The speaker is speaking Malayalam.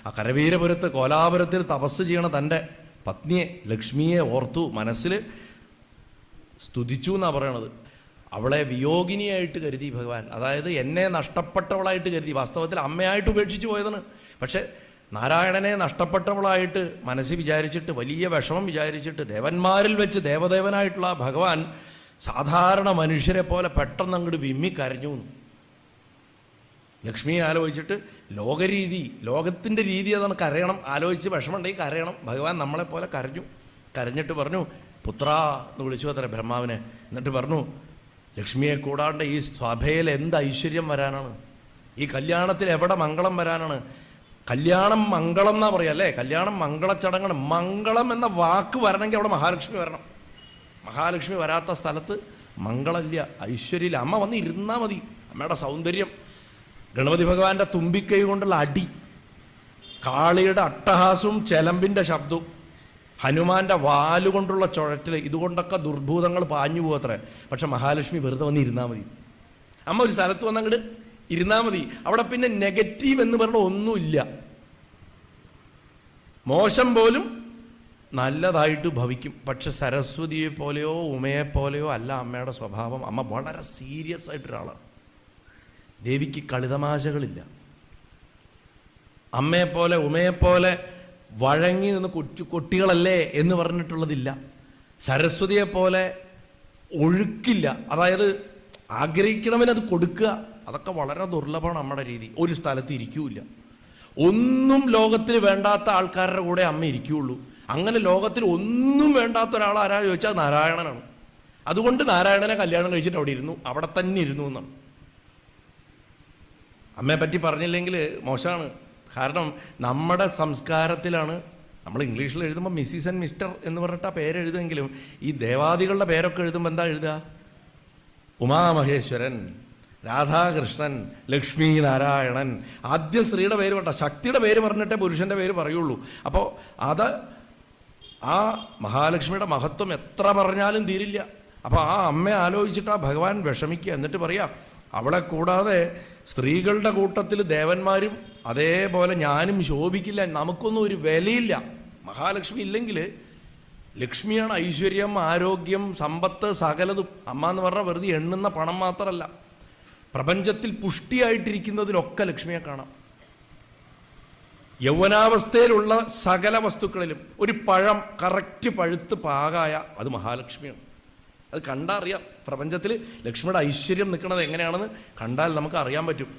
ആ കരവീരപുരത്ത് കോലാപുരത്തിൽ തപസ് ചെയ്യണ തൻ്റെ പത്നിയെ ലക്ഷ്മിയെ ഓർത്തു മനസ്സിൽ സ്തുതിച്ചു എന്നാണ് പറയണത്. അവളെ വിയോഗിനിയായിട്ട് കരുതി ഭഗവാൻ. അതായത് എന്നെ നഷ്ടപ്പെട്ടവളായിട്ട് കരുതി. വാസ്തവത്തിൽ അമ്മയായിട്ട് ഉപേക്ഷിച്ച് പോയതാണ്. പക്ഷെ നാരായണനെ നഷ്ടപ്പെട്ടവളായിട്ട് മനസ്സിൽ വിചാരിച്ചിട്ട്, വലിയ വിഷമം വിചാരിച്ചിട്ട്, ദേവന്മാരിൽ വെച്ച് ദേവദേവനായിട്ടുള്ള ഭഗവാൻ സാധാരണ മനുഷ്യരെ പോലെ പെട്ടെന്ന് അങ്ങോട്ട് വിമ്മിക്കരഞ്ഞു. ലക്ഷ്മിയെ ആലോചിച്ചിട്ട് ലോകരീതി, ലോകത്തിൻ്റെ രീതി അതാണ്, കരയണം. ആലോചിച്ച് വിഷമമുണ്ടെങ്കിൽ കരയണം. ഭഗവാൻ നമ്മളെപ്പോലെ കരഞ്ഞു. കരഞ്ഞിട്ട് പറഞ്ഞു, പുത്രാ എന്ന് വിളിച്ചു അത്ര ബ്രഹ്മാവിനെ. എന്നിട്ട് പറഞ്ഞു, ലക്ഷ്മിയെ കൂടാണ്ട് ഈ സഭയിൽ എന്ത് ഐശ്വര്യം വരാനാണ്? ഈ കല്യാണത്തിൽ എവിടെ മംഗളം വരാനാണ്? കല്യാണം മംഗളം എന്നാ പറയാ അല്ലേ? കല്യാണം മംഗളച്ചടങ്ങാണ്. മംഗളം എന്ന വാക്ക് വരണമെങ്കിൽ അവിടെ മഹാലക്ഷ്മി വരണം. മഹാലക്ഷ്മി വരാത്ത സ്ഥലത്ത് മംഗളമില്ല, ഐശ്വര്യമില്ല. അമ്മ വന്ന് ഇരുന്നാൽ മതി. അമ്മയുടെ സൗന്ദര്യം, ഗണപതി ഭഗവാന്റെ തുമ്പിക്കൈ കൊണ്ടുള്ള അടി, കാളിയുടെ അട്ടഹാസവും ചെലമ്പിൻ്റെ ശബ്ദവും, ഹനുമാന്റെ വാലുകൊണ്ടുള്ള ചുഴറ്റൽ, ഇതുകൊണ്ടൊക്കെ ദുർഭൂതങ്ങൾ പാഞ്ഞു പോകത്രേ. പക്ഷെ മഹാലക്ഷ്മി വെറുതെ വന്ന് ഇരുന്നാൽ മതി. അമ്മ ഒരു സ്ഥലത്ത് വന്ന് അങ്ങോട്ട് ഇരുന്നാൽ മതി. അവിടെ പിന്നെ നെഗറ്റീവ് എന്ന് പറഞ്ഞ ഒന്നുമില്ല. മോശം പോലും നല്ലതായിട്ട് ഭവിക്കും. പക്ഷെ സരസ്വതിയെ പോലെയോ ഉമയെ പോലെയോ അല്ല അമ്മയുടെ സ്വഭാവം. അമ്മ വളരെ സീരിയസ് ആയിട്ടൊരാളാണ്. ദേവിക്ക് കളിതമാശകളില്ല. അമ്മയെപ്പോലെ ഉമയെപ്പോലെ വഴങ്ങി നിന്ന് കുട്ടികളല്ലേ എന്ന് പറഞ്ഞിട്ടുള്ളതില്ല. സരസ്വതിയെപ്പോലെ ഒഴുക്കില്ല. അതായത് ആഗ്രഹിക്കണവനത് കൊടുക്കുക, അതൊക്കെ വളരെ ദുർലഭമാണ് അമ്മയുടെ രീതി. ഒരു സ്ഥലത്ത് ഇരിക്കൂല. ഒന്നും ലോകത്തിൽ വേണ്ടാത്ത ആൾക്കാരുടെ കൂടെ അമ്മ ഇരിക്കുകയുള്ളൂ. അങ്ങനെ ലോകത്തിൽ ഒന്നും വേണ്ടാത്ത ഒരാൾ ആരാ ചോദിച്ചാൽ നാരായണനാണ്. അതുകൊണ്ട് നാരായണനെ കല്യാണം കഴിച്ചിട്ട് അവിടെ ഇരുന്നു, അവിടെ തന്നെ ഇരുന്നു എന്നാണ്. അമ്മയെ പറ്റി പറഞ്ഞില്ലെങ്കിൽ മോശമാണ്. കാരണം നമ്മുടെ സംസ്കാരത്തിലാണ്. നമ്മൾ ഇംഗ്ലീഷിൽ എഴുതുമ്പോൾ മിസ്സിസ് ആൻഡ് മിസ്റ്റർ എന്ന് പറഞ്ഞിട്ട് ആ പേരെഴുതുമെങ്കിലും ഈ ദേവാദികളുടെ പേരൊക്കെ എഴുതുമ്പോൾ എന്താ എഴുതുക? ഉമാമഹേശ്വരൻ, രാധാകൃഷ്ണൻ, ലക്ഷ്മി നാരായണൻ. ആദ്യം സ്ത്രീയുടെ പേര് വേണ്ട, ശക്തിയുടെ പേര് പറഞ്ഞിട്ടേ പുരുഷൻ്റെ പേര് പറയുള്ളൂ. അപ്പോൾ അത് ആ മഹാലക്ഷ്മിയുടെ മഹത്വം എത്ര പറഞ്ഞാലും തീരില്ല. അപ്പോൾ ആ അമ്മയെ ആലോചിച്ചിട്ട് ആ ഭഗവാൻ വിഷമിക്കുക. എന്നിട്ട് പറയാം, അവളെ കൂടാതെ സ്ത്രീകളുടെ കൂട്ടത്തിൽ ദേവന്മാരും അതേപോലെ ഞാനും ശോഭിക്കില്ല, നമുക്കൊന്നും ഒരു വിലയില്ല. മഹാലക്ഷ്മി ഇല്ലെങ്കിൽ ലക്ഷ്മിയാണ് ഐശ്വര്യം, ആരോഗ്യം, സമ്പത്ത്, സകലതും. അമ്മ എന്ന് പറഞ്ഞാൽ വെറുതെ എണ്ണുന്ന പണം മാത്രമല്ല, പ്രപഞ്ചത്തിൽ പുഷ്ടിയായിട്ടിരിക്കുന്നതിലൊക്കെ ലക്ഷ്മിയെ കാണാം. യൗവനാവസ്ഥയിലുള്ള സകല വസ്തുക്കളിലും ഒരു പഴം കറക്റ്റ് പഴുത്ത് പാകായ അത് മഹാലക്ഷ്മിയാണ്. അത് കണ്ടാൽ അറിയാം. പ്രപഞ്ചത്തിൽ ലക്ഷ്മിയുടെ ഐശ്വര്യം നിൽക്കുന്നത് എങ്ങനെയാണെന്ന് കണ്ടാൽ നമുക്ക് അറിയാൻ പറ്റും.